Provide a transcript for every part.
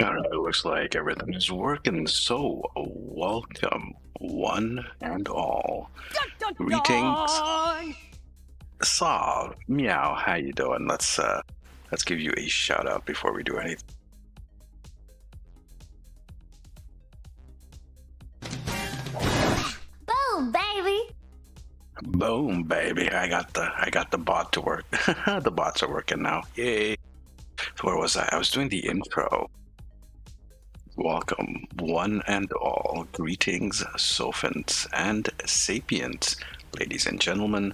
All right, looks like everything is working. So, welcome, one and all. Dun, dun, Greetings, dun. Saw, meow. How you doing? Let's give you a shout out before we do anything. Boom, baby. Boom, baby! I got the bot to work. The bots are working now. Yay! So where was I? I was doing the intro. Welcome, one and all. Greetings, Sophants and Sapients, ladies and gentlemen,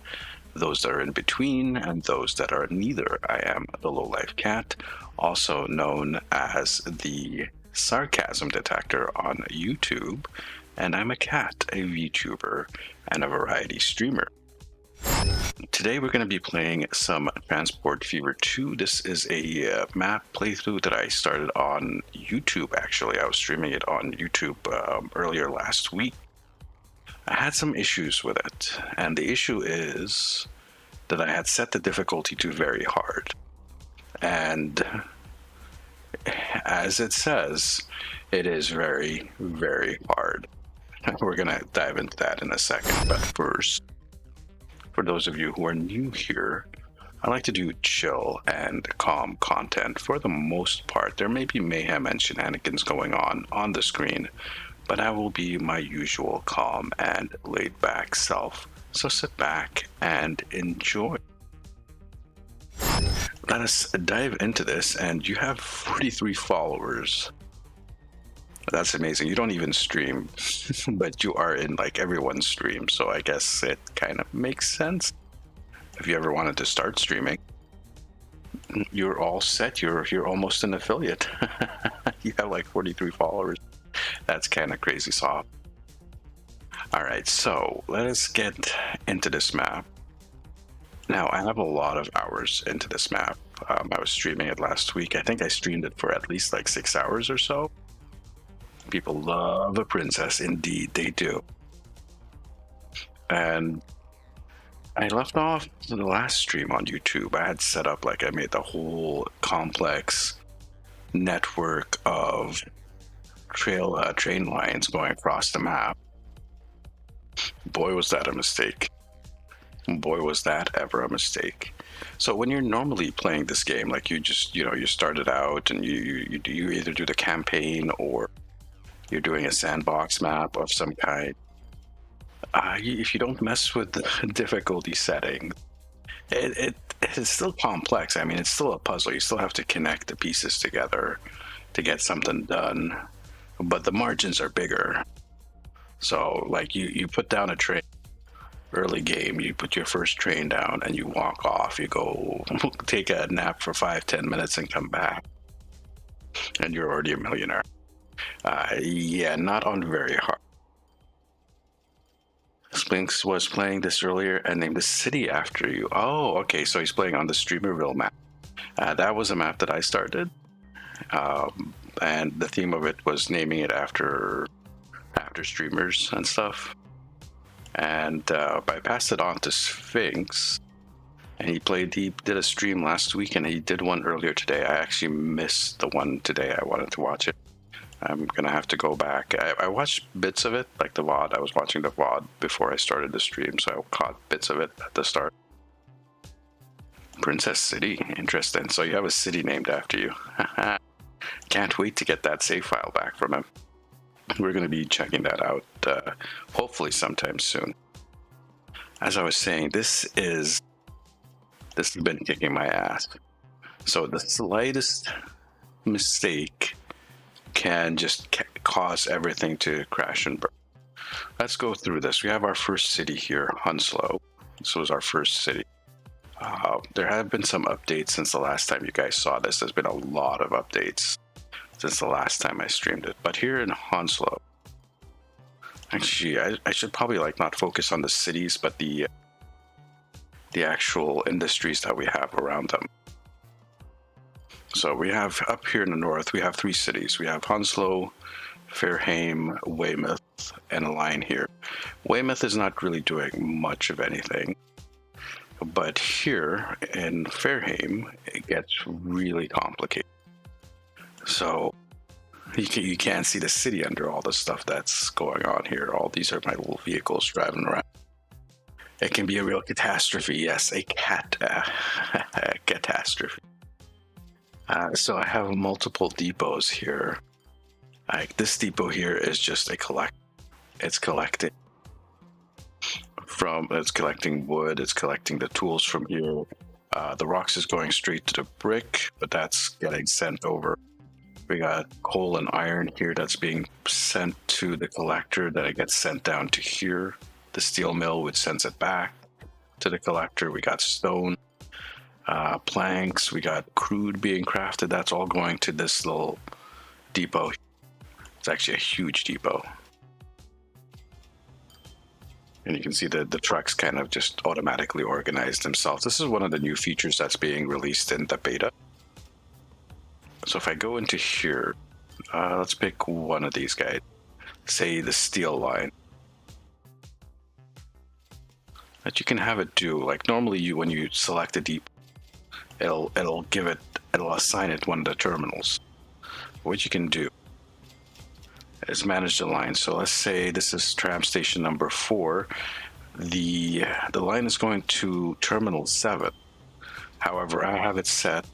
those that are in between, and those that are neither. I am the Lowlife Cat, also known as the Sarcasm Detector on YouTube, and I'm a cat, a VTuber, and a variety streamer. Today we're going to be playing some Transport Fever 2. This is a map playthrough that I started on YouTube, actually. I was streaming it on YouTube earlier last week. I had some issues with it, and the issue is that I had set the difficulty to very hard. And as it says, it is very, very hard. We're going to dive into that in a second, but first, for those of you who are new here, I like to do chill and calm content for the most part. There may be mayhem and shenanigans going on the screen, but I will be my usual calm and laid back self. So sit back and enjoy. Let us dive into this, and you have 43 followers. That's amazing. You don't even stream, but you are in like everyone's stream, so I guess it kind of makes sense. If you ever wanted to start streaming, you're all set. You're almost an affiliate. You have like 43 followers. That's kind of crazy, Saw. All right, so let us get into this map. Now, I have a lot of hours into this map. I was streaming it last week. I think I streamed it for at least like 6 hours or so. People love a princess, indeed they do. And I left off the last stream on YouTube. I had set up, like, I made the whole complex network of train lines going across the map. Boy, was that a mistake. Boy, was that ever a mistake. So when you're normally playing this game, like you just, you started out and you either do the campaign or you're doing a sandbox map of some kind. If you don't mess with the difficulty setting, it is still complex. I mean, it's still a puzzle. You still have to connect the pieces together to get something done, but the margins are bigger. So, like, you put down a train early game, you put your first train down and you walk off. You go take a nap for 5-10 minutes and come back, and you're already a millionaire. Yeah, not on very hard. Splinks was playing this earlier and named the city after you. Oh, okay, so he's playing on the Streamerville map. That was a map that I started, and the theme of it was naming it after streamers and stuff. And I passed it on to Sphinx, and he did a stream last week, and he did one earlier today. I actually missed the one today. I wanted to watch it. I'm gonna have to go back. I watched bits of it, like the VOD. I was watching the VOD before I started the stream, so I caught bits of it at the start. Princess City, interesting. So you have a city named after you. Can't wait to get that save file back from him. We're gonna be checking that out, hopefully sometime soon. As I was saying, this has been kicking my ass. So the slightest mistake can just cause everything to crash and burn. Let's go through this. We have our first city here, Hounslow. This was our first city. There have been some updates since the last time you guys saw this. There's been a lot of updates since the last time I streamed it. But here in Hounslow, actually, I should probably not focus on the cities, but the actual industries that we have around them. So we have up here in the north, we have 3 cities. We have Hounslow, Fairhame, Weymouth, and a line here. Weymouth is not really doing much of anything. But here in Fairhame, it gets really complicated. So You can't see the city under all the stuff that's going on here. All these are my little vehicles driving around. It can be a real catastrophe. Yes, a catastrophe. So I have multiple depots here. Like this depot here is just a collect. It's collecting it's collecting wood. It's collecting the tools from here. The rocks is going straight to the brick, but that's getting sent over. We got coal and iron here that's being sent to the collector. Then it gets sent down to here. The steel mill, which sends it back to the collector. We got stone, planks. We got crude being crafted. That's all going to this little depot. It's actually a huge depot. And you can see the trucks kind of just automatically organize themselves. This is one of the new features that's being released in the beta. So if I go into here, let's pick one of these guys. Say the steel line. That you can have it do, like normally when you select a depot, it'll assign it one of the terminals. What you can do is manage the line. So let's say this is tram station number 4. The line is going to terminal 7. However, I have it set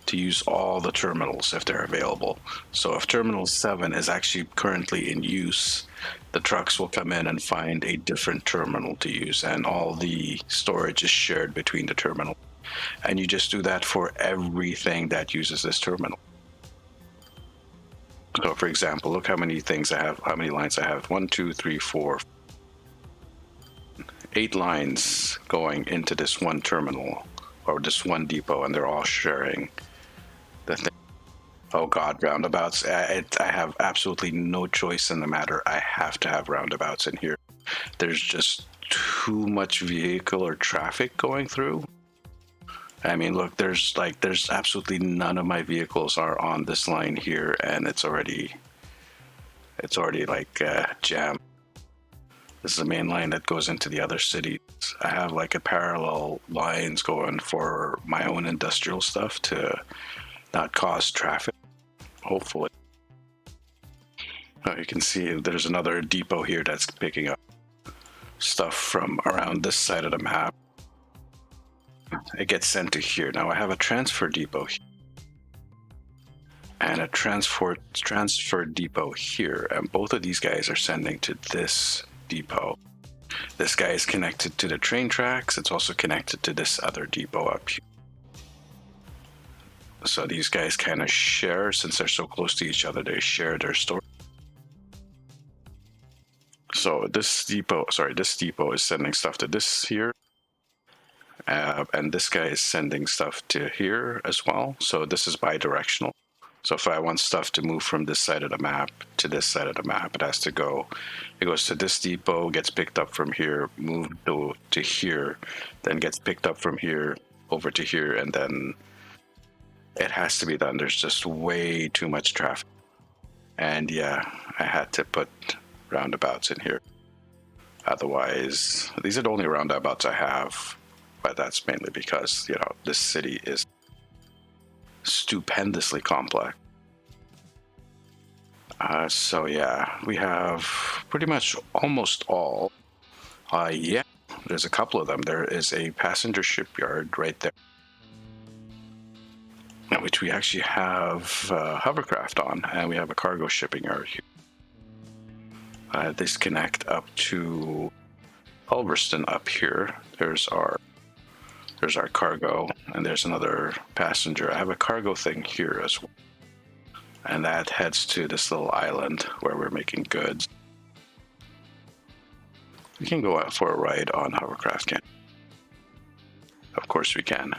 to use all the terminals if they're available. So if terminal 7 is actually currently in use, the trucks will come in and find a different terminal to use, and all the storage is shared between the terminal. And you just do that for everything that uses this terminal. So for example, look how many things I have, how many lines I have. 1, 2, 3, 4, 8 lines going into this one terminal or this one depot, and they're all sharing the thing. Oh God, roundabouts. I have absolutely no choice in the matter. I have to have roundabouts in here. There's just too much vehicle or traffic going through. I mean, look, there's absolutely none of my vehicles are on this line here, and it's already like jammed. This is the main line that goes into the other cities. I have like a parallel lines going for my own industrial stuff to not cause traffic, hopefully. Oh, you can see there's another depot here that's picking up stuff from around this side of the map. It gets sent to here. Now I have a transfer depot here and a transfer depot here, and both of these guys are sending to this depot. This guy is connected to the train tracks. It's also connected to this other depot up here. So these guys kind of share, since they're so close to each other, they share their storage. So this depot is sending stuff to this here. And this guy is sending stuff to here as well. So this is bi-directional. So if I want stuff to move from this side of the map to this side of the map, it has to go. It goes to this depot, gets picked up from here, moved to here, then gets picked up from here over to here, and then it has to be done. There's just way too much traffic. And yeah, I had to put roundabouts in here. Otherwise, these are the only roundabouts I have. But that's mainly because, you know, this city is stupendously complex. So yeah, we have pretty much almost all. Yeah, there's a couple of them. There is a passenger shipyard right there, which we actually have hovercraft on, and we have a cargo shipping yard here. This connect up to Ulverston up here. There's our cargo, and there's another passenger. I have a cargo thing here as well, and that heads to this little island where we're making goods. We can go out for a ride on hovercraft, can? Of course we can.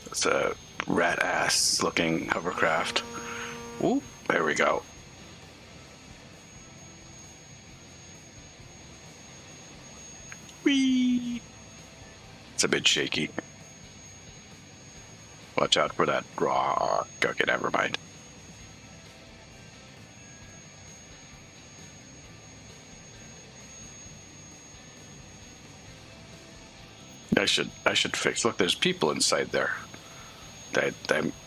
It's a rat ass looking hovercraft. Ooh, there we go. Whee! It's a bit shaky. Watch out for that rock. Okay, never mind. I should fix. Look, there's people inside there.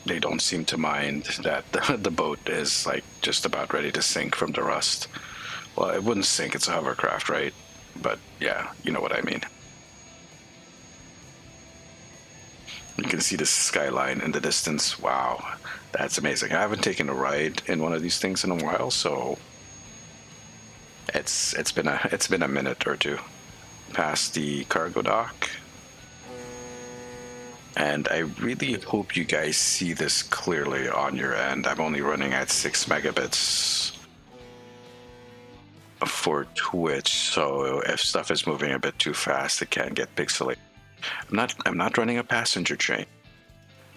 They don't seem to mind that the boat is like just about ready to sink from the rust. Well, it wouldn't sink, it's a hovercraft, right? But yeah, you know what I mean. You can see the skyline in the distance. Wow, that's amazing. I haven't taken a ride in one of these things in a while, so it's been a minute or two. Past the cargo dock. And I really hope you guys see this clearly on your end. I'm only running at 6 megabits for Twitch, so if stuff is moving a bit too fast, it can get pixelated. I'm not running a passenger train.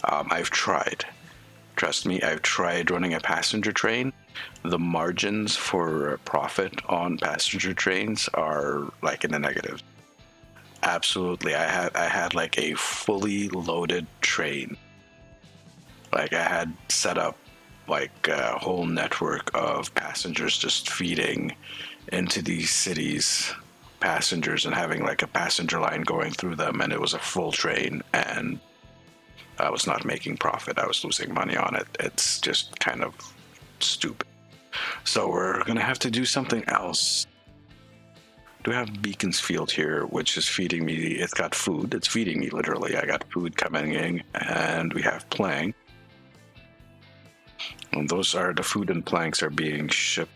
I've tried. Trust me, I've tried running a passenger train. The margins for profit on passenger trains are like in the negative. Absolutely. I had like a fully loaded train. Like I had set up like a whole network of passengers just feeding into these cities passengers and having like a passenger line going through them, and it was a full train, and I was not making profit. I was losing money on it. It's just kind of stupid. So we're gonna have to do something else. Do have Beacons Field here, which is feeding me. It's got food. It's feeding me literally. I got food coming in, and we have plank. And those are the food and planks are being shipped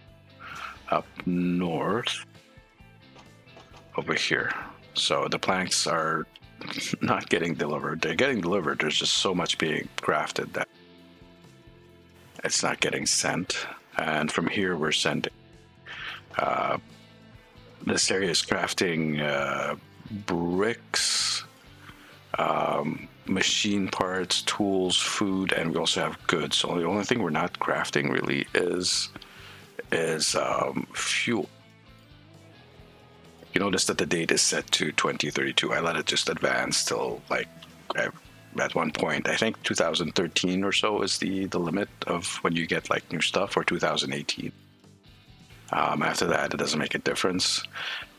up north over here. So the planks are not getting delivered. They're getting delivered. There's just so much being crafted that it's not getting sent. And from here, we're sending. This area is crafting bricks, machine parts, tools, food, and we also have goods. So the only thing we're not crafting really is fuel. You notice that the date is set to 2032. I let it just advance till like at one point, I think 2013 or so is the limit of when you get like new stuff, or 2018. After that, it doesn't make a difference.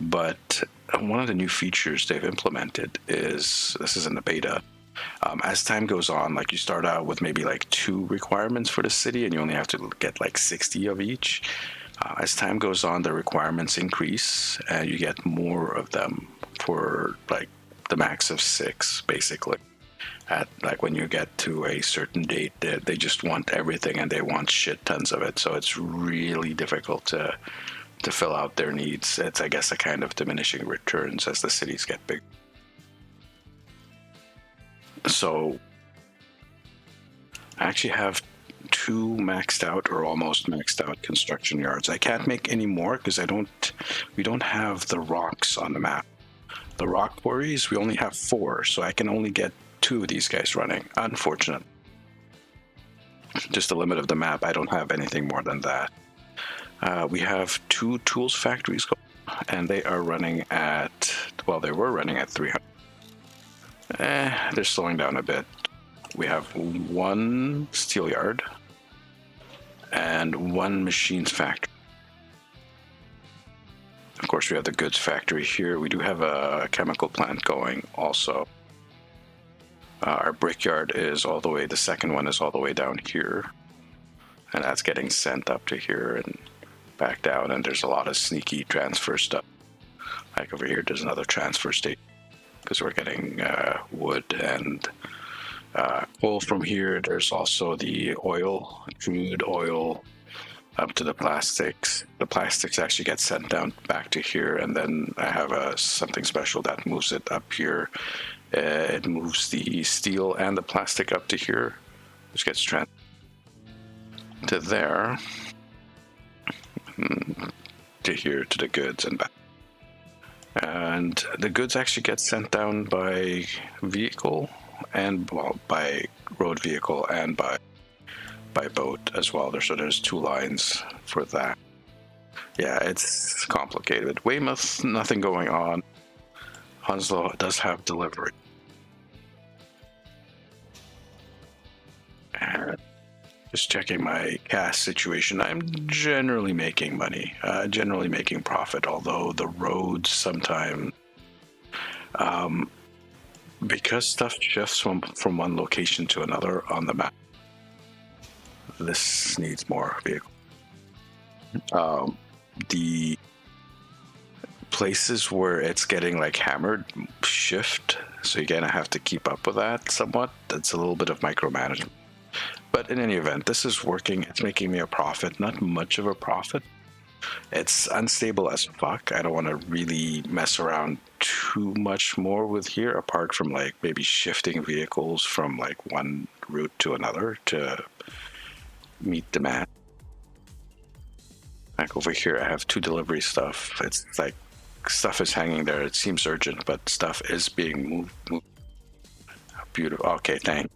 But one of the new features they've implemented is, this is in the beta, as time goes on, like you start out with maybe like 2 requirements for the city, and you only have to get like 60 of each. As time goes on, the requirements increase, and you get more of them for like the max of 6, basically. At like when you get to a certain date, they just want everything, and they want shit tons of it. So it's really difficult to fill out their needs. It's, I guess, a kind of diminishing returns as the cities get big. So I actually have 2 maxed out or almost maxed out construction yards. I can't make any more because we don't have the rocks on the map. The rock quarries, we only have 4, so I can only get 2 of these guys running. Unfortunate. Just the limit of the map. I don't have anything more than that. We have 2 tools factories going, and they are running at, well, they were running at 300. They're slowing down a bit. We have 1 steel yard and 1 machines factory. Of course, we have the goods factory here. We do have a chemical plant going also. Our brickyard is all the way, the second one is all the way down here. And that's getting sent up to here and back down. And there's a lot of sneaky transfer stuff. Like over here, there's another transfer station because we're getting wood and coal from here. There's also the oil, crude oil, up to the plastics. The plastics actually get sent down back to here, and then I have something special that moves it up here. It moves the steel and the plastic up to here, which gets transferred to there, to here, to the goods and back. And the goods actually get sent down by vehicle, and well, by road vehicle and by boat as well. There's 2 lines for that. Yeah, it's complicated. Weymouth, nothing going on. Hounslow does have delivery. And just checking my cash situation. I'm generally making money, generally making profit, although the roads sometimes Because stuff shifts from one location to another on the map, this needs more vehicle. The places where it's getting like hammered shift, so you're gonna have to keep up with that somewhat. That's a little bit of micromanagement. But in any event, this is working. It's making me a profit. Not much of a profit. It's unstable as fuck. I don't want to really mess around too much more with here, apart from like maybe shifting vehicles from like one route to another to meet demand. Like over here, I have 2 delivery stuff. It's like stuff is hanging there. It seems urgent, but stuff is being moved. Beautiful. Okay, thanks.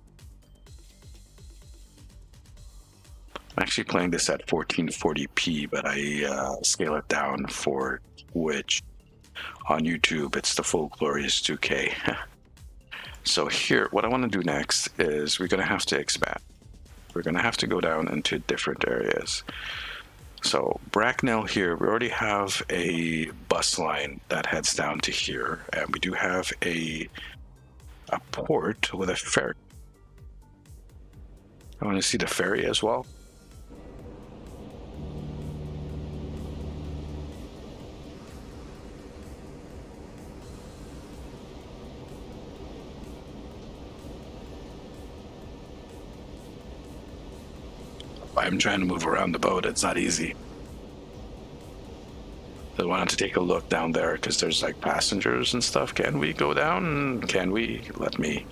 I'm actually playing this at 1440p, but I scale it down for Twitch. On YouTube, it's the full glorious 2K. So here, what I want to do next is we're going to have to expand. We're going to have to go down into different areas. So Bracknell here, we already have a bus line that heads down to here, and we do have a port with a ferry. I want to see the ferry as well. I'm trying to move around the boat. It's not easy. I wanted to take a look down there because there's like passengers and stuff. Can we go down? Can we? Let me.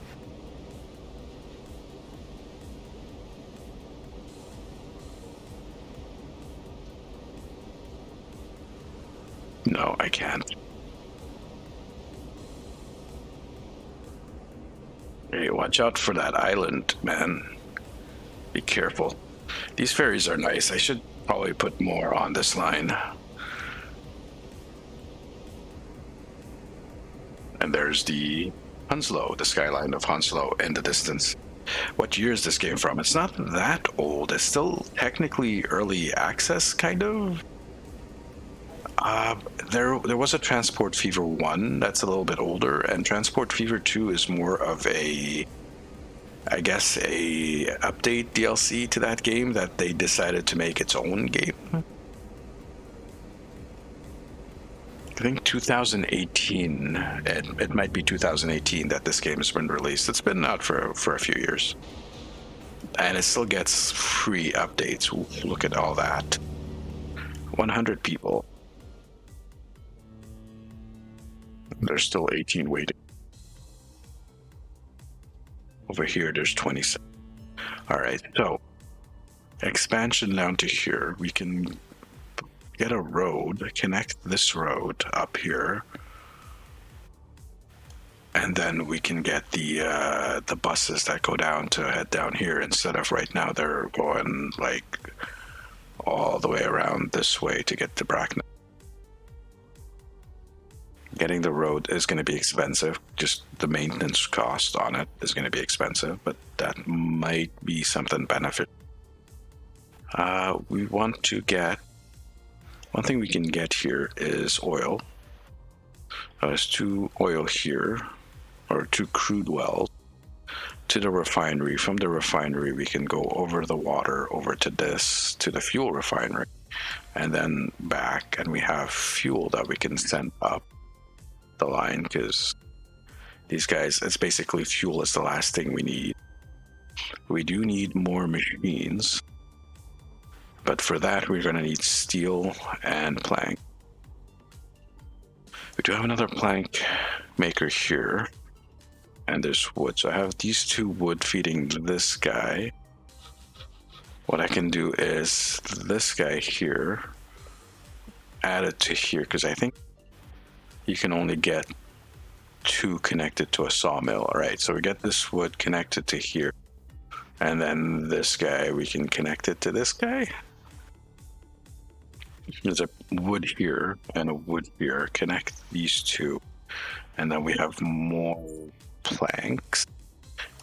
No, I can't. Hey, watch out for that island, man. Be careful. These ferries are nice. I should probably put more on this line. And there's the Hounslow, the skyline of Hounslow in the distance. What year is this game from? It's not that old. It's still technically early access, kind of. There was a Transport Fever 1 that's a little bit older, and Transport Fever 2 is more of a, I guess, a update DLC to that game that they decided to make its own game. I think 2018, it might be 2018 that this game has been released. It's been out for a few years. And it still gets free updates. Ooh, look at all that. 100 people. There's still 18 waiting. Over here, there's 27. All right, so expansion down to here. We can get a road, connect this road up here, and then we can get the buses that go down to head down here instead of right now they're going like all the way around this way to get to Bracknell. Getting the road is going to be expensive. Just the maintenance cost on it is going to be expensive, but that might be something beneficial. We want to get, one thing we can get here is oil. There's 2 oil here, or 2 crude wells to the refinery. From the refinery, we can go over the water, over to this, to the fuel refinery, and then back, and we have fuel that we can send up the line, because these guys, it's basically fuel is the last thing we need. We do need more machines, but for that we're going to need steel and plank. We do have another plank maker here, and there's wood, so I have these 2 wood feeding this guy. What I can do is this guy here, add it to here, because I think you can only get 2 connected to a sawmill. All right, so we get this wood connected to here, and then this guy, we can connect it to this guy. There's a wood here and a wood here. Connect these 2, and then we have more planks.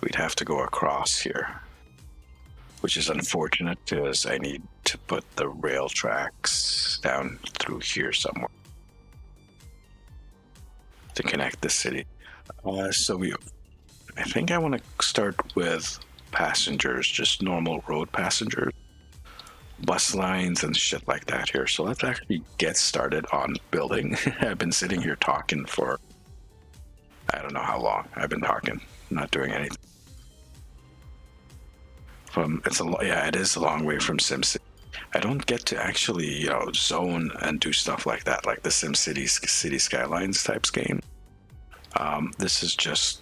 We'd have to go across here, which is unfortunate because I need to put the rail tracks down through here somewhere to connect the city. So we I think I want to start with passengers, just normal road passengers, bus lines and shit like that here. So let's actually get started on building. I've been sitting here talking for, I don't know how long. I've been talking, not doing anything. It is a long way from SimCity. I don't get to actually, zone and do stuff like that, like the SimCity City Skylines types game. This is just,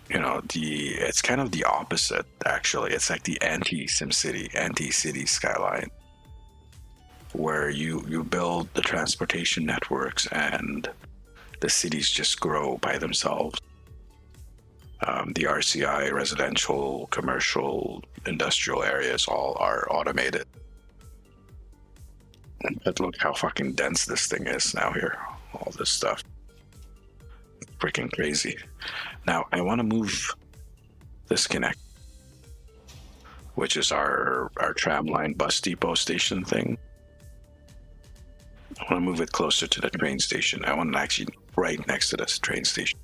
it's kind of the opposite, actually. It's like the anti-SimCity, anti-City Skyline, where you build the transportation networks and the cities just grow by themselves. The RCI, residential, commercial, industrial areas all are automated. But look how fucking dense this thing is now here. All this stuff. Freaking crazy. Now, I want to move this connect, which is our tram line bus depot station thing. I want to move it closer to the train station. I want it actually right next to this train station.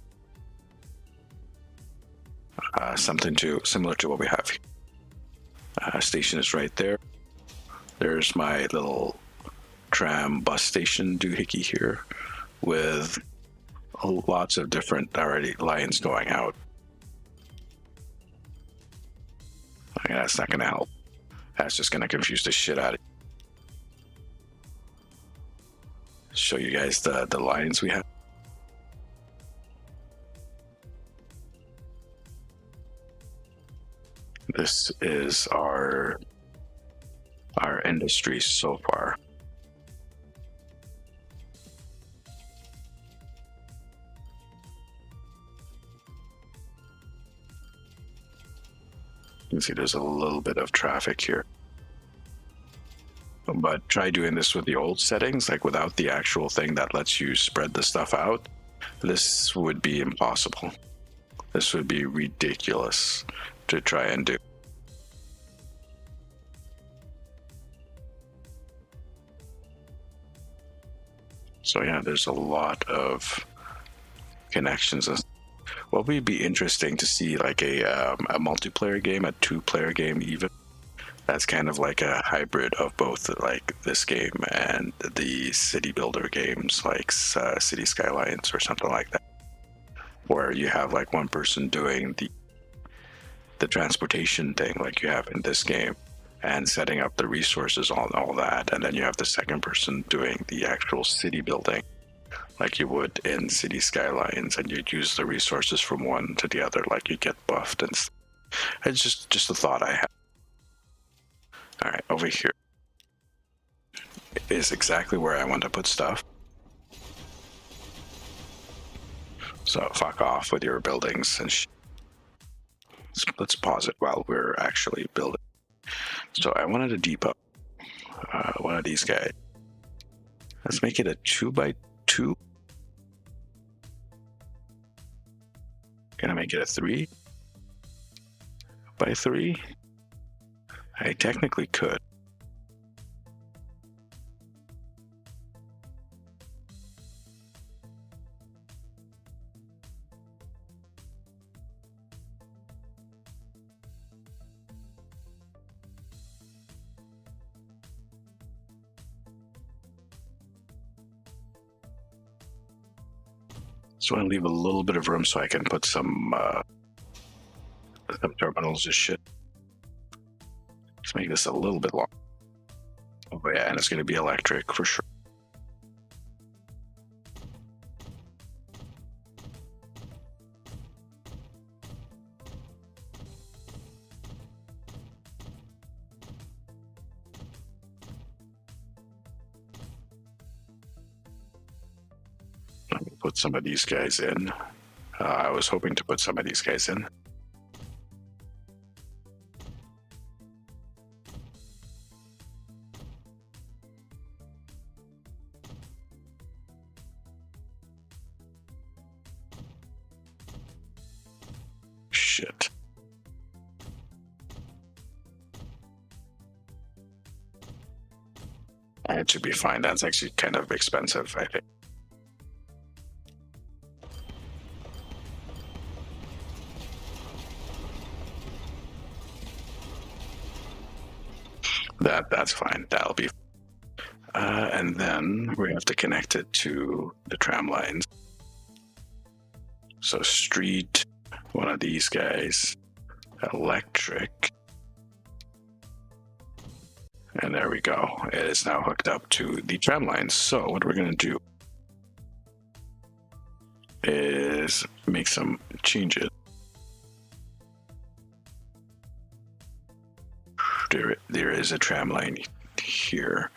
Something similar to what we have here. Station is right there. There's my little tram bus station doohickey here with lots of different already lines going out. Okay, that's not going to help. That's just going to confuse the shit out of you. Show you guys the lines we have. This is our industry so far. You can see there's a little bit of traffic here. But try doing this with the old settings, like without the actual thing that lets you spread the stuff out. This would be impossible. This would be ridiculous to try and do. So yeah, there's a lot of connections. What would be interesting to see, like a multiplayer game, a 2-player game even. That's kind of like a hybrid of both, like this game and the city builder games, like City Skylines or something like that, where you have like one person doing the transportation thing, like you have in this game, and setting up the resources, all that, and then you have the second person doing the actual city building, like you would in City Skylines, and you'd use the resources from one to the other, like you get buffed and stuff. It's just a thought I had. All right, over here is exactly where I want to put stuff. So fuck off with your buildings and let's pause it while we're actually building. So I wanted a depot, one of these guys. Let's make it a 2x2. Gonna make it a 3x3. I technically could. So I want to leave a little bit of room so I can put some terminals and shit. Let's make this a little bit long. Oh yeah, and it's going to be electric for sure. Let me put some of these guys in. I was hoping to put some of these guys in. Shit. It should be fine. That's actually kind of expensive, I think. That's fine. That'll be. And then we have to connect it to the tram lines. So street, one of these guys, electric. And there we go. It is now hooked up to the tram lines. So what we're going to do is make some changes. There is a tram line here,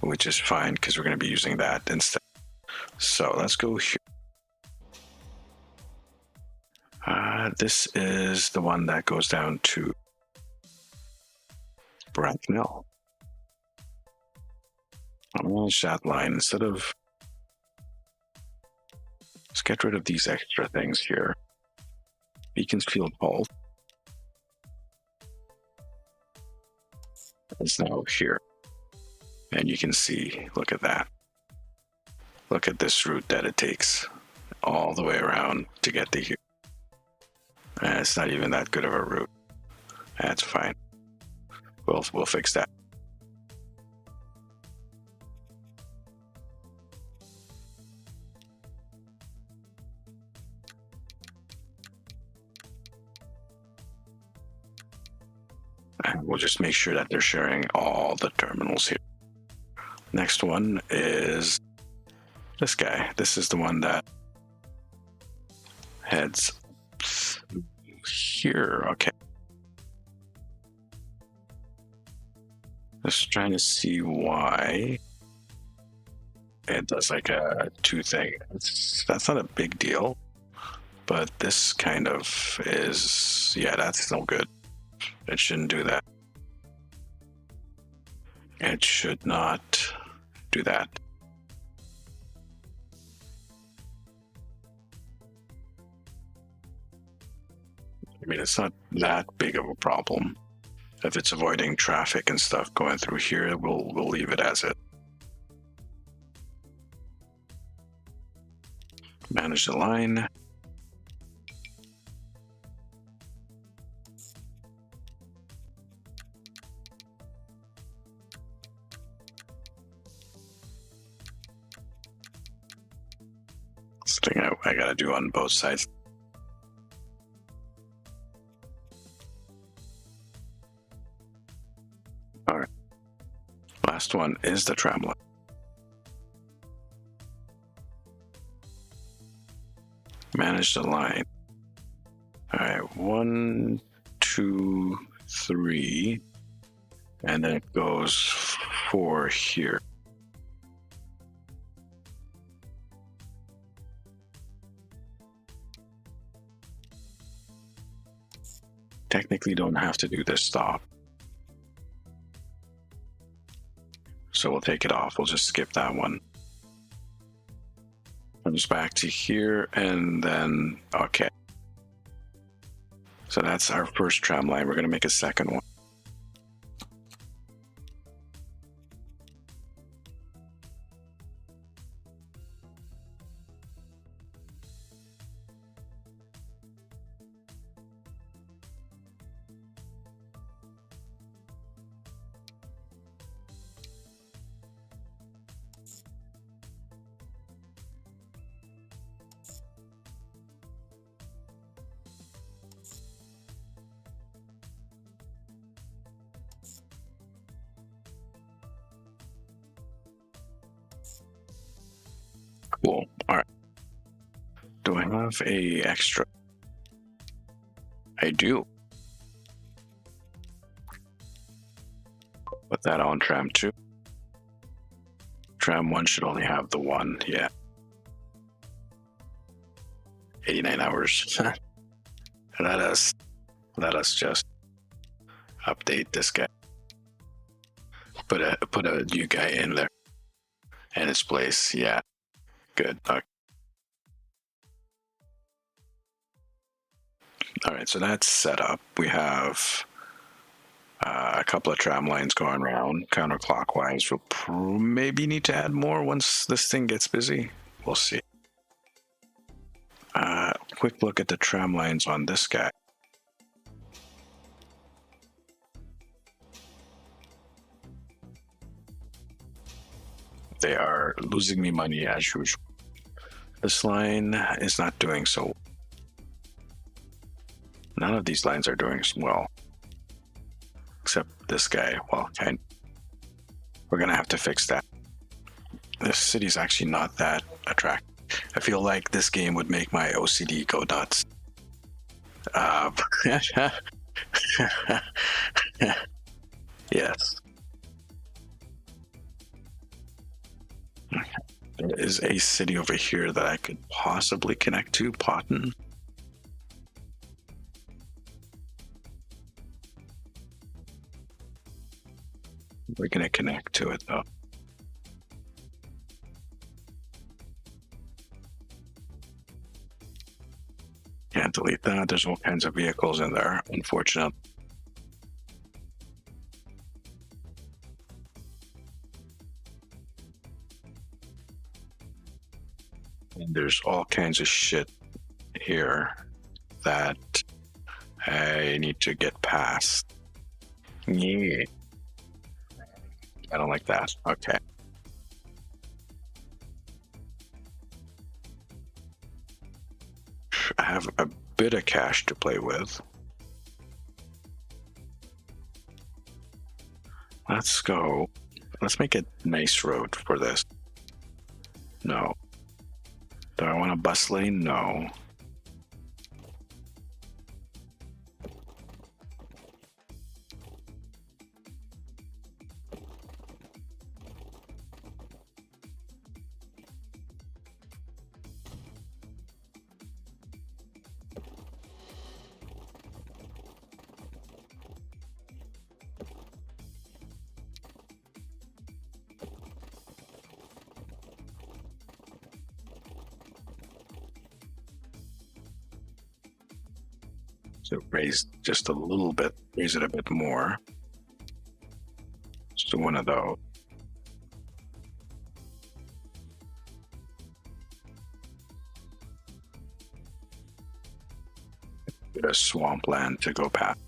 which is fine because we're going to be using that instead. So let's go here. This is the one that goes down to Bracknell. I'll manage that line instead of. Let's get rid of these extra things here. Beaconsfield Hall is now here. And you can see, look at that. Look at this route that it takes all the way around to get to here. And it's not even that good of a route. That's fine. We'll fix that. And we'll just make sure that they're sharing all the terminals here. Next one is this guy. This is the one that heads here. Okay. Just trying to see why it does like a 2 thing. That's not a big deal, but this kind of is, yeah, that's no good. It shouldn't do that. It should not do that. I mean, it's not that big of a problem. If it's avoiding traffic and stuff going through here, we'll leave it as it. Manage the line. This thing I gotta do on both sides. All right. Last one is the tram line. Manage the line. All right, 1, 2, 3, and then it goes 4 here. Technically don't have to do this stop. So we'll take it off. We'll just skip that one. Comes back to here and then, okay. So that's our first tram line. We're going to make a second one. Cool. All right. Do I have a extra? I do. Put that on tram 2. Tram 1 should only have the one. Yeah. 89 hours. let us just update this guy. Put a new guy in there in his place. Yeah. Good. Okay. All right, so that's set up. We have a couple of tram lines going around counterclockwise. We'll maybe need to add more once this thing gets busy. We'll see. Quick look at the tram lines on this guy. They are losing me money as usual. This line is not doing so. None of these lines are doing well. Except this guy. Well, we're going to have to fix that. This city's actually not that attractive. I feel like this game would make my OCD go nuts. Yes. There is a city over here that I could possibly connect to, Potton. We're going to connect to it, though. Can't delete that. There's all kinds of vehicles in there, unfortunately. And there's all kinds of shit here that I need to get past. Yeah. I don't like that. Okay. I have a bit of cash to play with. Let's go. Let's make a nice road for this. No. Do I want a bus lane? No. So raise just a little bit, raise it a bit more. Let's do one of those. Bit of swampland to go past.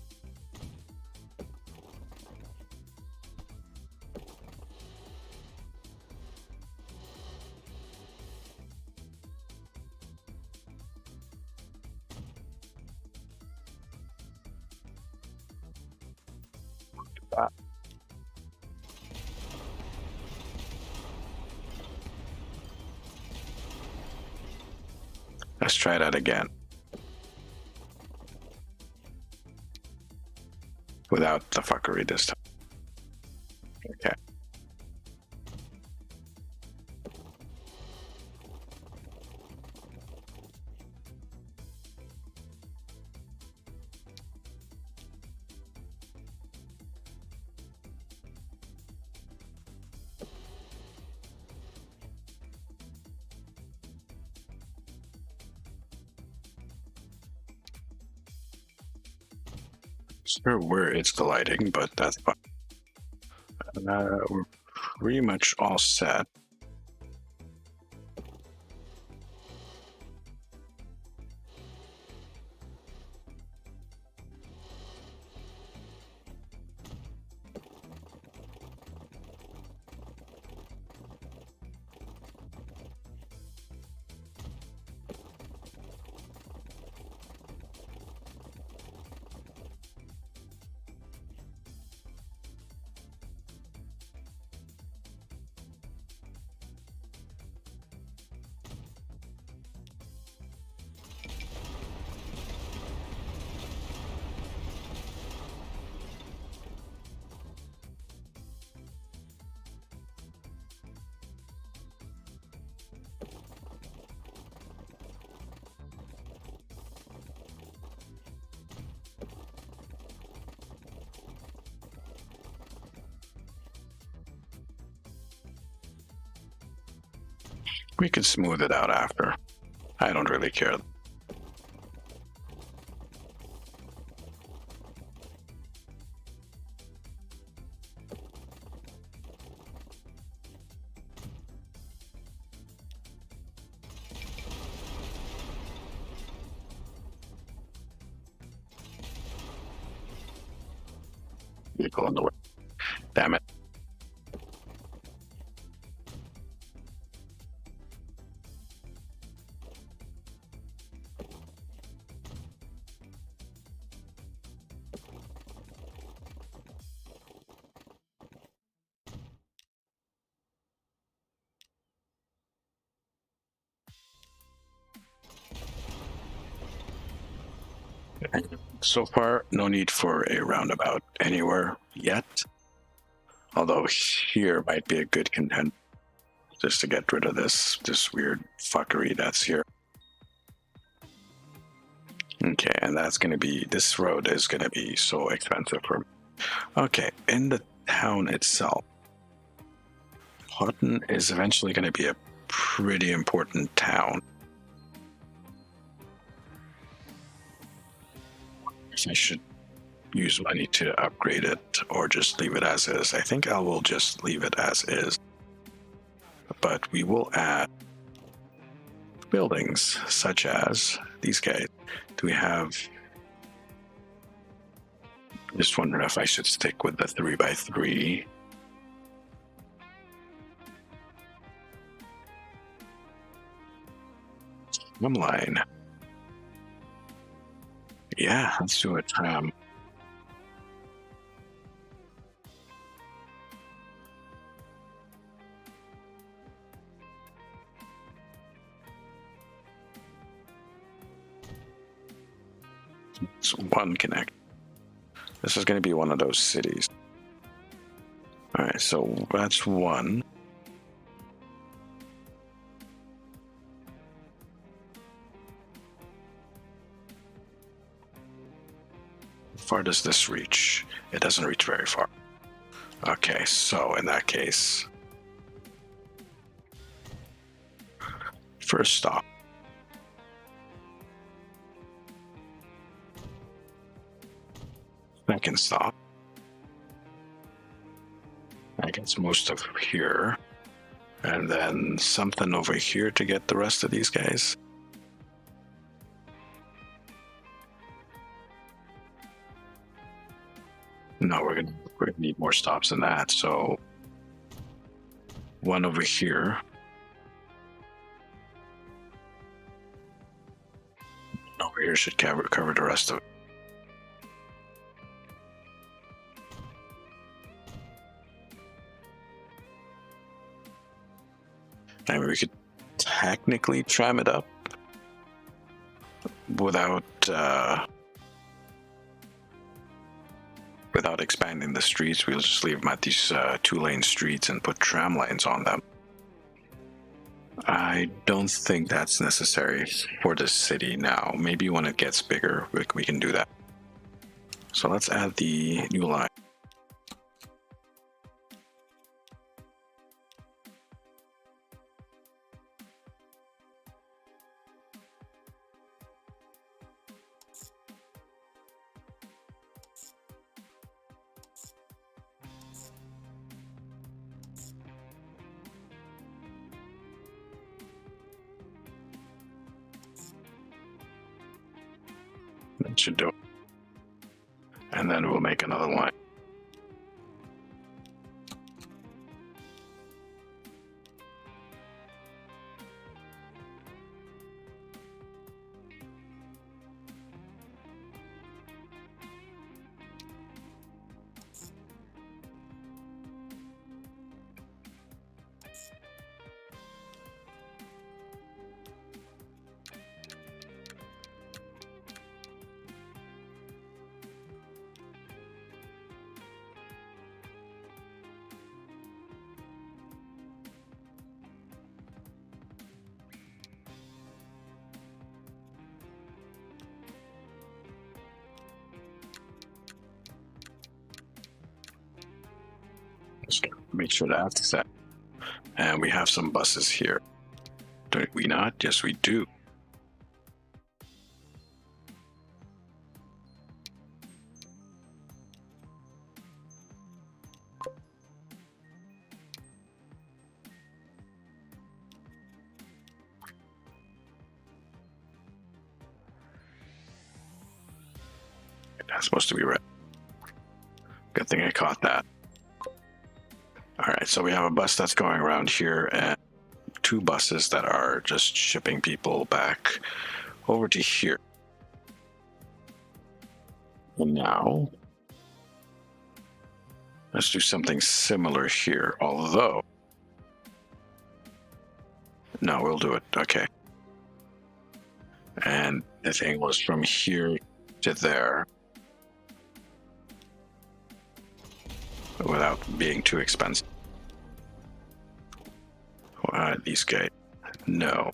Let's try that again. Without the fuckery this time. Okay. Sure where it's colliding, but that's fine. We're pretty much all set. We can smooth it out after. I don't really care. Vehicle in the way. Damn it. So far, no need for a roundabout anywhere yet. Although here might be a good content just to get rid of this weird fuckery that's here. Okay, and that's going to be, this road is going to be so expensive for me. Okay, in the town itself, Houghton is eventually going to be a pretty important town. I should use money to upgrade it or just leave it as is. I think I will just leave it as is. But we will add buildings such as these guys. Do we have... Just wondering if I should stick with the 3x3. I'm lying. Yeah, let's do it. It's one connect. This is going to be one of those cities. All right, so that's one. How far does this reach? It doesn't reach very far. Okay, so in that case, first stop. Second stop. I guess most of here. And then something over here to get the rest of these guys. No, we're gonna need more stops than that. So one over here. Over here should cover the rest of it. I mean, we could technically tram it up without expanding the streets. We'll just leave them at these 2-lane streets and put tram lines on them. I don't think that's necessary for this city now. Maybe when it gets bigger, we can do that. So let's add the new line. That should do it. And then we'll make another line. Just make sure to have to set. And we have some buses here. Do we not? Yes, we do. That's supposed to be red. Good thing I caught that. All right, so we have a bus that's going around here and 2 buses that are just shipping people back over to here. And now, let's do something similar here, although... No, we'll do it, okay. And the thing was from here to there without being too expensive. These guys, no.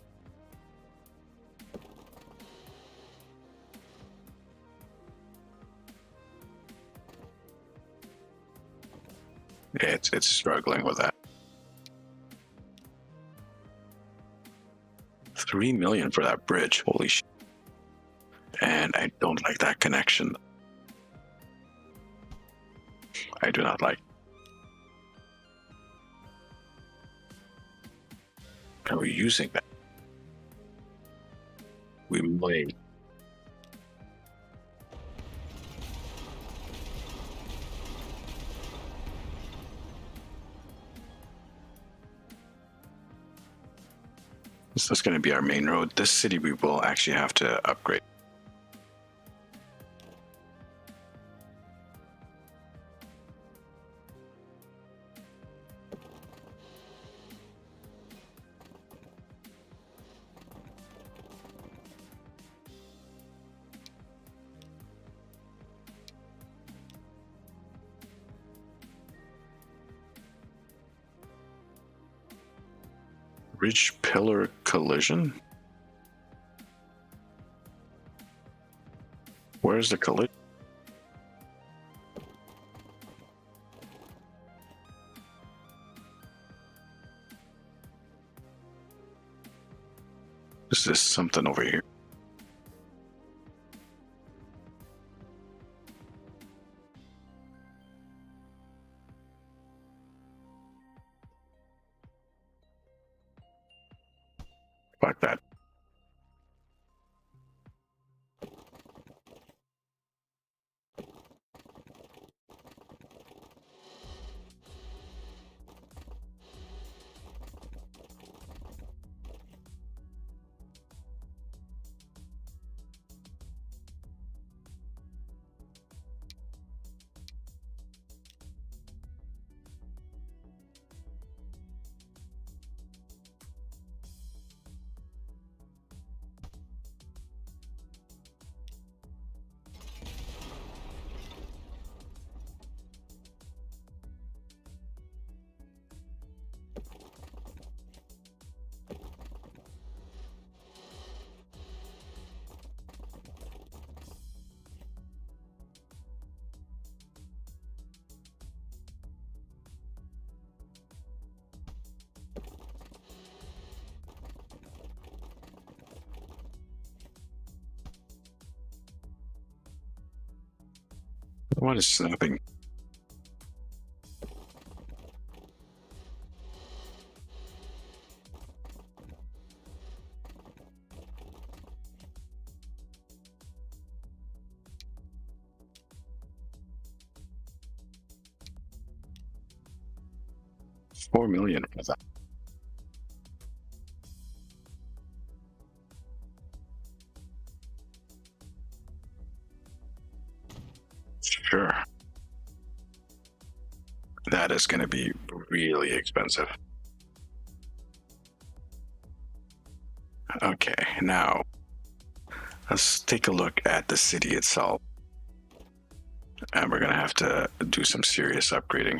It's struggling with that. 3 million for that bridge. Holy shit. And I don't like that connection. I do not like. Are we using that? We might. This is going to be our main road. This city we will actually have to upgrade. Ridge pillar collision? Where's the collision? Is this something over here? Fuck that. What is snapping? $4 million for that. Sure. That is going to be really expensive. Okay, now let's take a look at the city itself. And we're going to have to do some serious upgrading.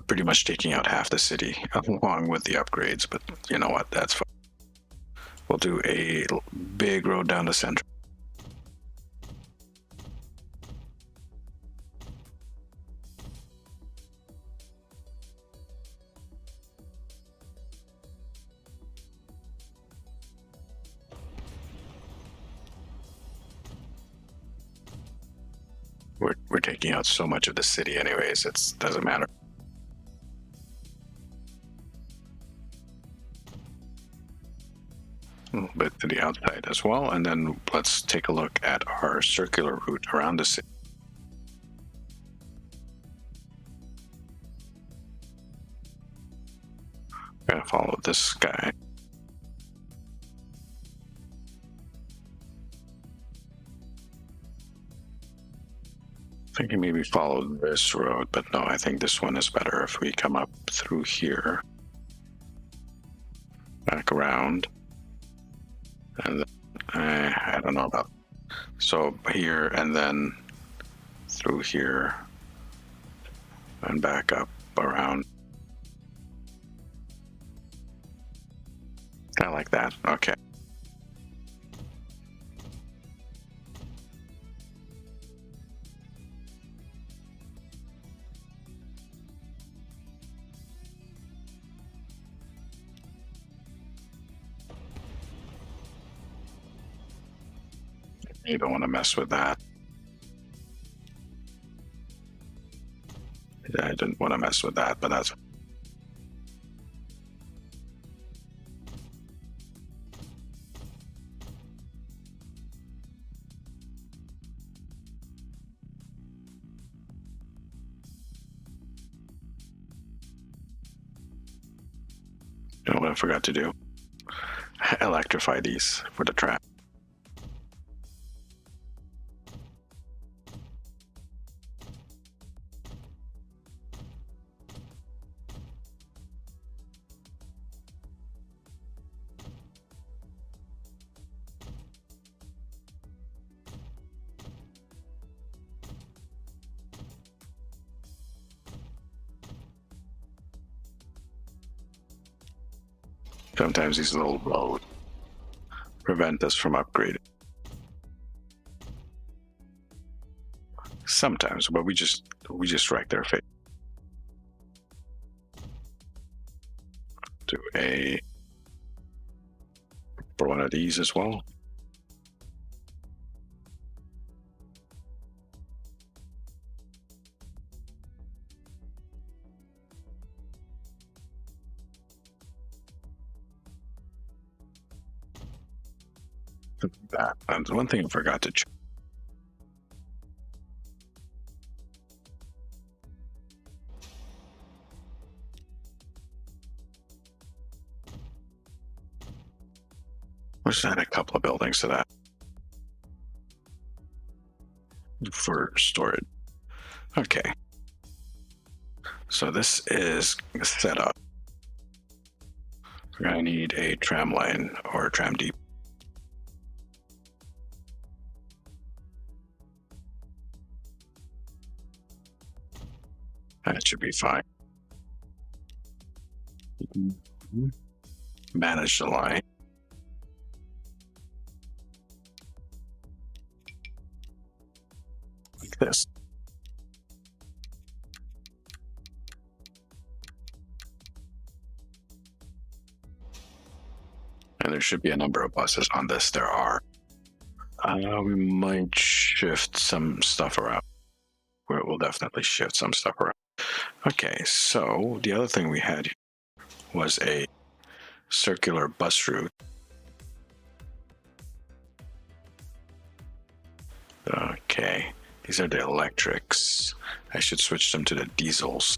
Pretty much taking out half the city along with the upgrades, but you know what, that's fine. We'll do a big road down the center. We're taking out so much of the city anyways, it doesn't matter. A little bit to the outside as well, and then let's take a look at our circular route around the city. We're gonna follow this guy. Thinking maybe follow this road, but no, I think this one is better if we come up through here, back around, And then, I don't know about. So here and then through here and back up around. Kind of like that. Okay. You don't want to mess with that. I didn't want to mess with that, but that's. You know what I forgot to do? Electrify these for the trap. Sometimes these little roads prevent us from upgrading. Sometimes, but we just wreck their face. Do a for one of these as well. That and one thing I forgot to check. Let's add a couple of buildings to that for storage. Okay. So this is set up. We're gonna need a tram line or a tram depot. That should be fine. Manage the line. Like this. And there should be a number of buses on this. There are. We might shift some stuff around. We'll definitely shift some stuff around. Okay, so the other thing we had was a circular bus route. Okay, these are the electrics. I should switch them to the diesels.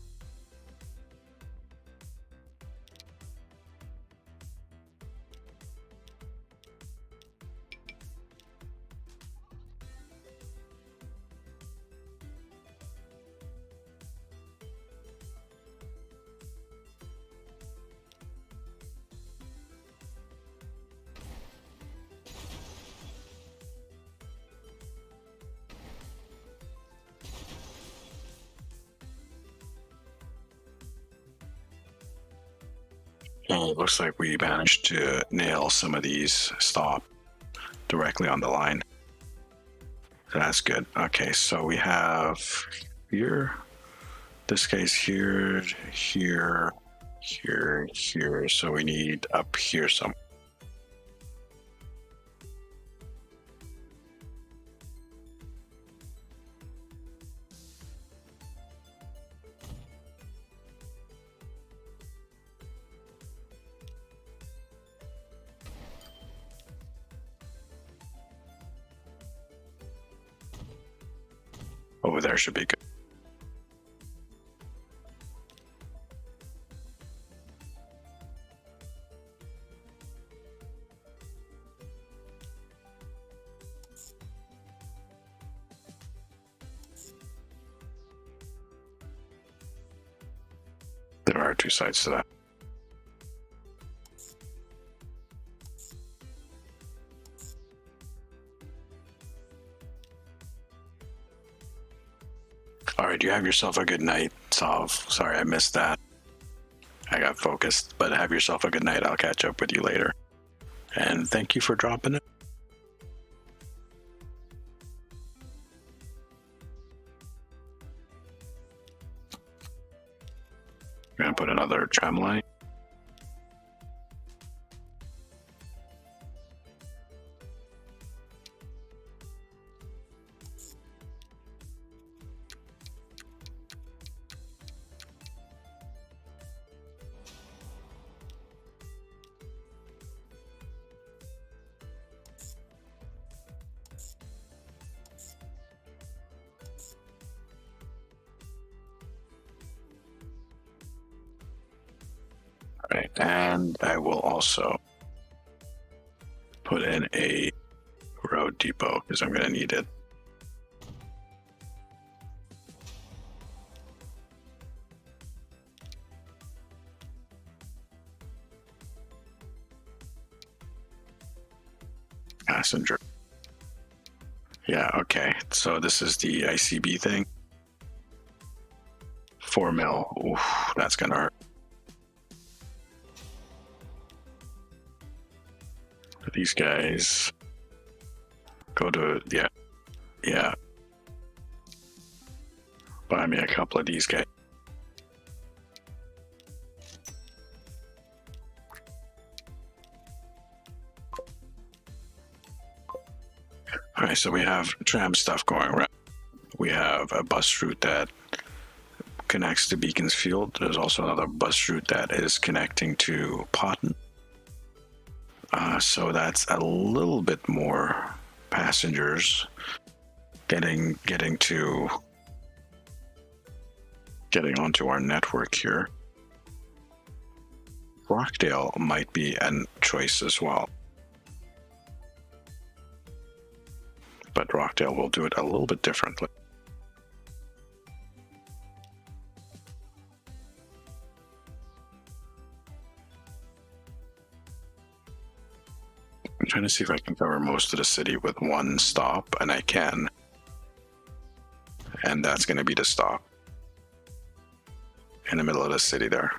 It looks like we managed to nail some of these stop directly on the line. So that's good. Okay, so we have here, this case here, here, here, here. So we need up here somewhere. Over there should be good. There are two sides to that. right, you have yourself a good night, Solve. Sorry I missed that. I got focused, but have yourself a good night. I'll catch up with you later. And thank you for dropping it. I'm gonna put another tram line. Right, and I will also put in a road depot because I'm going to need it. Passenger. Yeah, okay. So this is the ICB thing. 4 mil. Oof, that's going to hurt. These guys go to, yeah. Buy me a couple of these guys. All right, so we have tram stuff going around. We have a bus route that connects to Beaconsfield. There's also another bus route that is connecting to Potton. So that's a little bit more passengers getting onto our network here. Rockdale might be a choice as well, but Rockdale will do it a little bit differently. I'm trying to see if I can cover most of the city with one stop, and I can. And that's going to be the stop in the middle of the city there.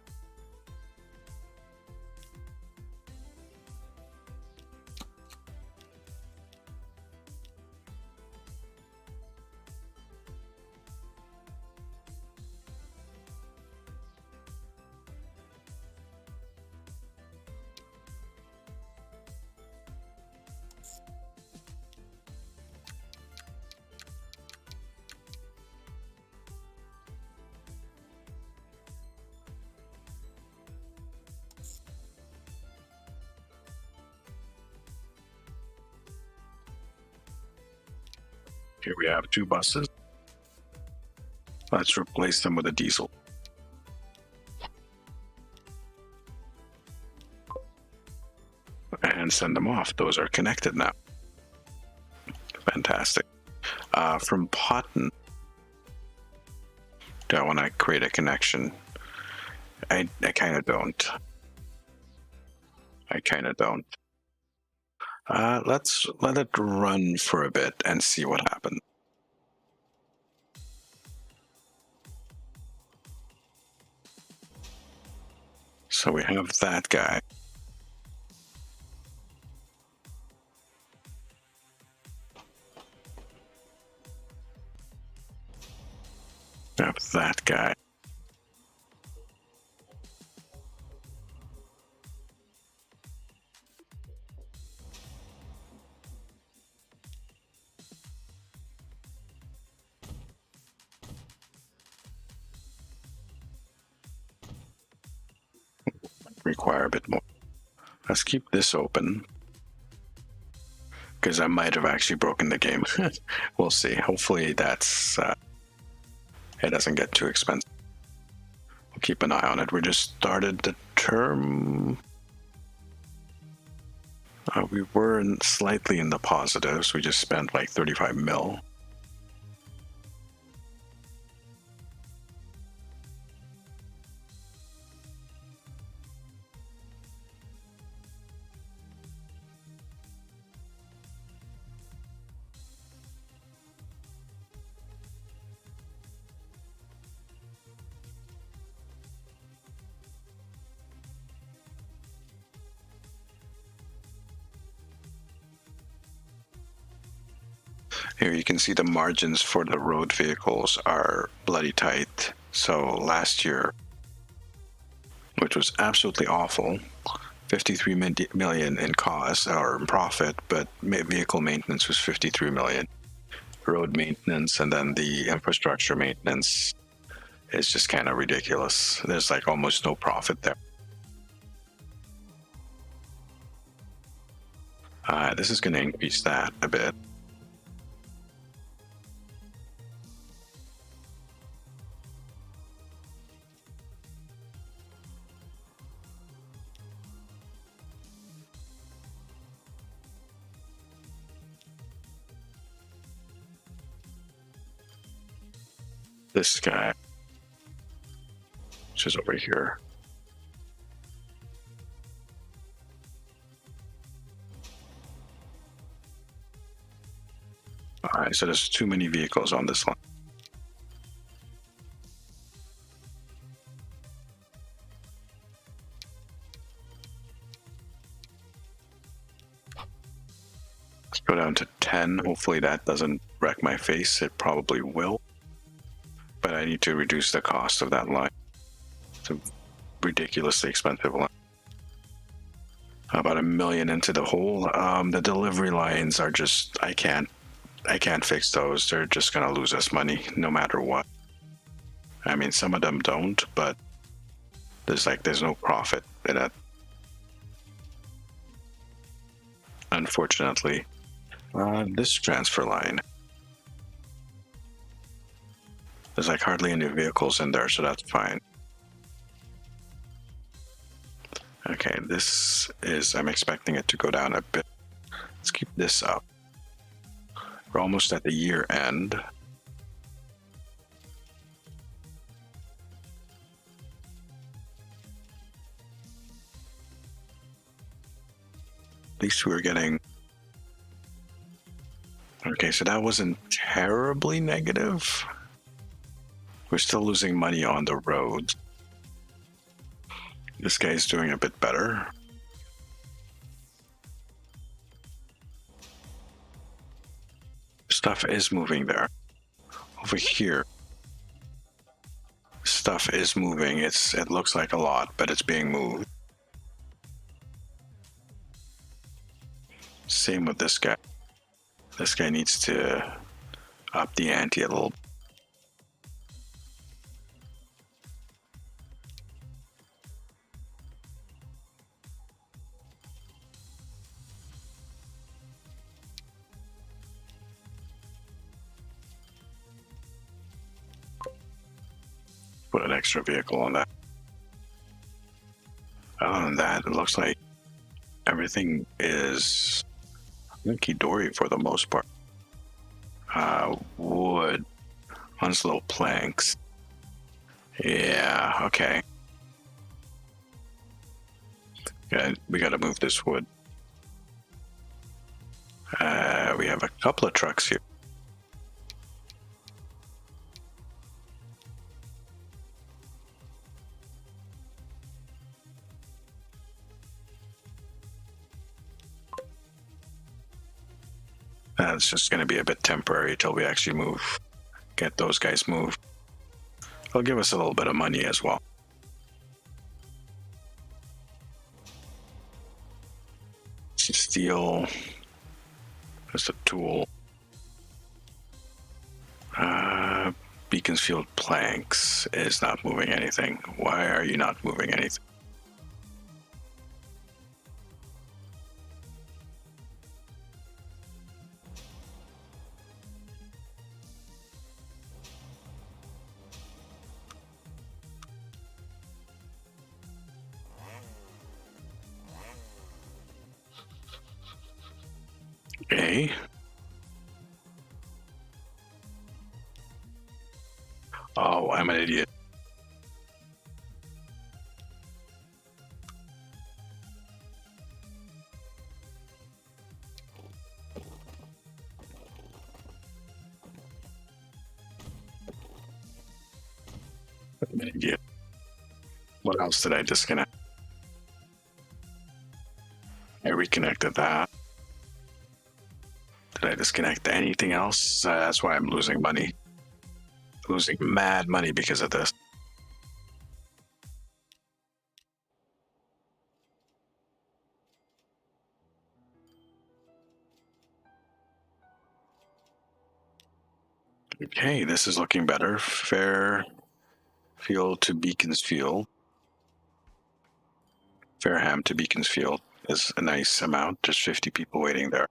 Here we have 2 buses. Let's replace them with a diesel. And send them off. Those are connected now. Fantastic. From Potton, do I want to create a connection? I kind of don't. Let's let it run for a bit and see what happens. So we have that guy. We have that guy. Require a bit more. Let's keep this open because I might have actually broken the game. We'll see. Hopefully that's it doesn't get too expensive. We'll keep an eye on it. We just started the term. We were slightly in the positives. We just spent like 35 mil. Here you can see the margins for the road vehicles are bloody tight. So last year, which was absolutely awful, 53 million in cost or in profit, but vehicle maintenance was 53 million. Road maintenance and then the infrastructure maintenance is just kind of ridiculous. There's like almost no profit there. This is going to increase that a bit. This guy, which is over here. All right, so there's too many vehicles on this line. Let's go down to 10. Hopefully that doesn't wreck my face. It probably will. But I need to reduce the cost of that line. It's a ridiculously expensive line. About $1 million into the hole. The delivery lines are just, I can't fix those. They're just gonna lose us money no matter what. I mean, some of them don't, but there's no profit in it. Unfortunately, this transfer line, there's like hardly any vehicles in there, so that's fine. Okay, I'm expecting it to go down a bit. Let's keep this up. We're almost at the year end. At least we were getting... Okay, so that wasn't terribly negative. We're still losing money on the road. This guy's doing a bit better. Stuff is moving there. Over here, stuff is moving. It looks like a lot, but it's being moved. Same with this guy. This guy needs to up the ante a little. Put an extra vehicle on that. Other than that, it looks like everything is hunky-dory for the most part. Wood on his little planks. Yeah, okay. Yeah, we gotta move this wood. We have a couple of trucks here. It's just going to be a bit temporary till we actually move. Get those guys moved. They'll give us a little bit of money as well. Steel. Just a tool. Beaconsfield planks is not moving anything. Why are you not moving anything? Okay. Oh, I'm an idiot. I'm an idiot. What else did I disconnect? I reconnected that. Did I disconnect anything else? That's why I'm losing money. Losing mad money because of this. Okay, this is looking better. Fairfield to Beaconsfield. Fareham to Beaconsfield is a nice amount. There's 50 people waiting there.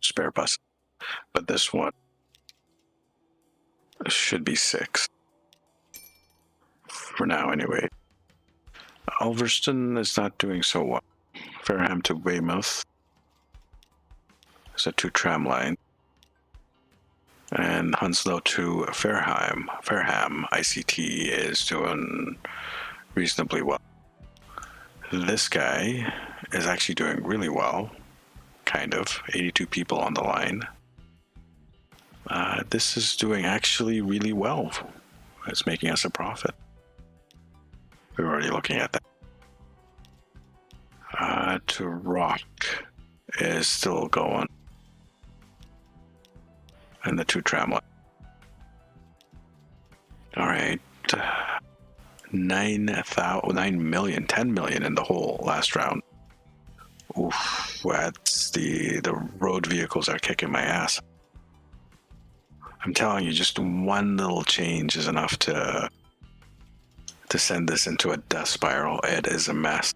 Spare bus. But this one should be 6. For now, anyway. Ulverston is not doing so well. Fareham to Weymouth is a 2 tram line. And Hounslow to Fareham ICT is doing reasonably well. This guy is actually doing really well, kind of. 82 people on the line. This is doing actually really well. It's making us a profit. We're already looking at that. To Rock is still going. And the 2 tram line. All right. 9 million, 10 million in the whole last round. Oof, that's the road vehicles are kicking my ass. I'm telling you, just one little change is enough to send this into a death spiral. It is a mess.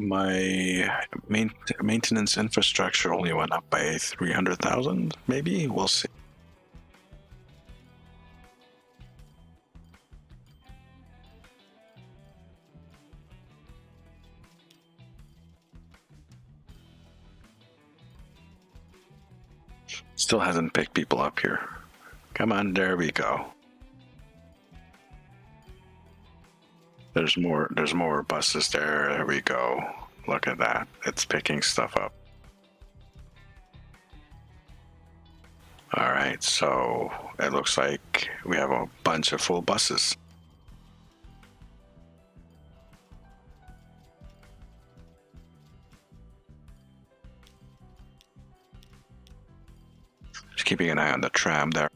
My maintenance infrastructure only went up by 300,000, maybe? We'll see. Still hasn't picked people up here. Come on, there we go. There's more buses there. There we go. Look at that. It's picking stuff up. All right, so it looks like we have a bunch of full buses. Just keeping an eye on the tram there.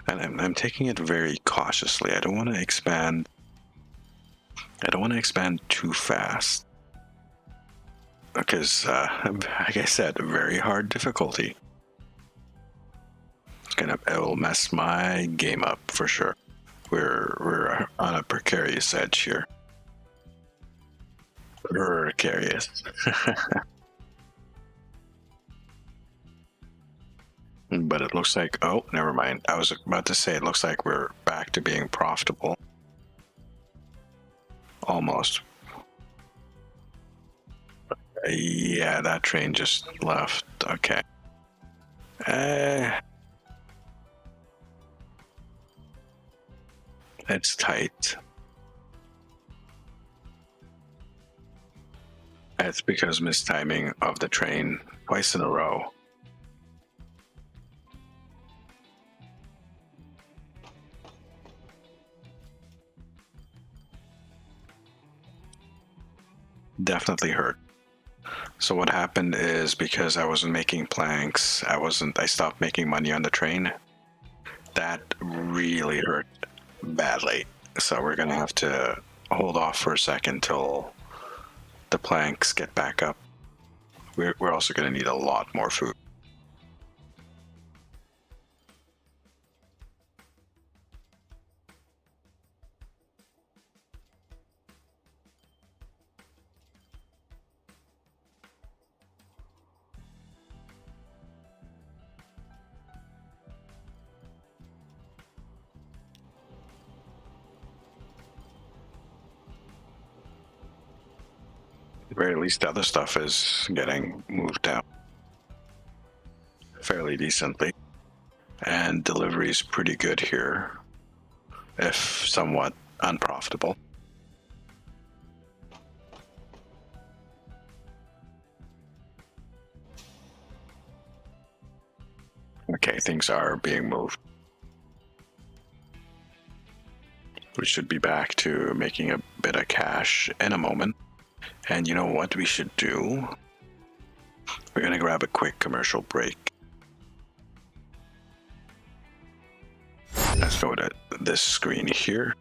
And I'm taking it very cautiously. I don't want to expand. I don't want to expand too fast. Because, like I said, very hard difficulty. It will mess my game up for sure. We're on a precarious edge here. Precarious. But it looks like, oh, never mind. I was about to say, it looks like we're back to being profitable. Almost. Yeah, that train just left. Okay. It's tight. It's because mistiming of the train twice in a row. Definitely hurt. So what happened is, because I wasn't making planks, I stopped making money on the train. That really hurt badly. So we're gonna have to hold off for a second till the planks get back up. We're also gonna need a lot more food. the very least, the other stuff is getting moved down fairly decently. And delivery is pretty good here, if somewhat unprofitable. Okay, things are being moved. We should be back to making a bit of cash in a moment. And you know what we should do? We're going to grab a quick commercial break. Let's go to this screen here.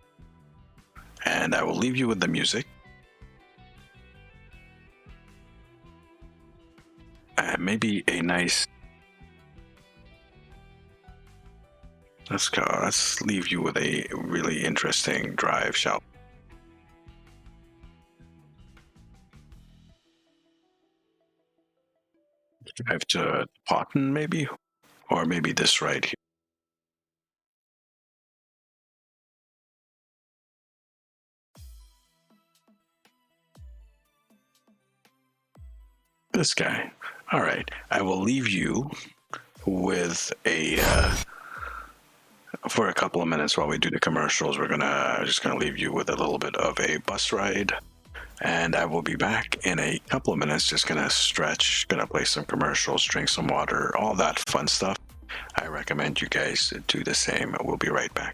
And I will leave you with the music. And maybe a nice... Let's go. Let's leave you with a really interesting drive, shall we? Drive to Potten, maybe? Or maybe this right here. This guy. All right. I will leave you with a... for a couple of minutes while we do the commercials. We're just gonna leave you with a little bit of a bus ride, and I will be back in a couple of minutes. Just gonna stretch, gonna play some commercials, drink some water, all that fun stuff. I recommend you guys do the same. We'll be right back.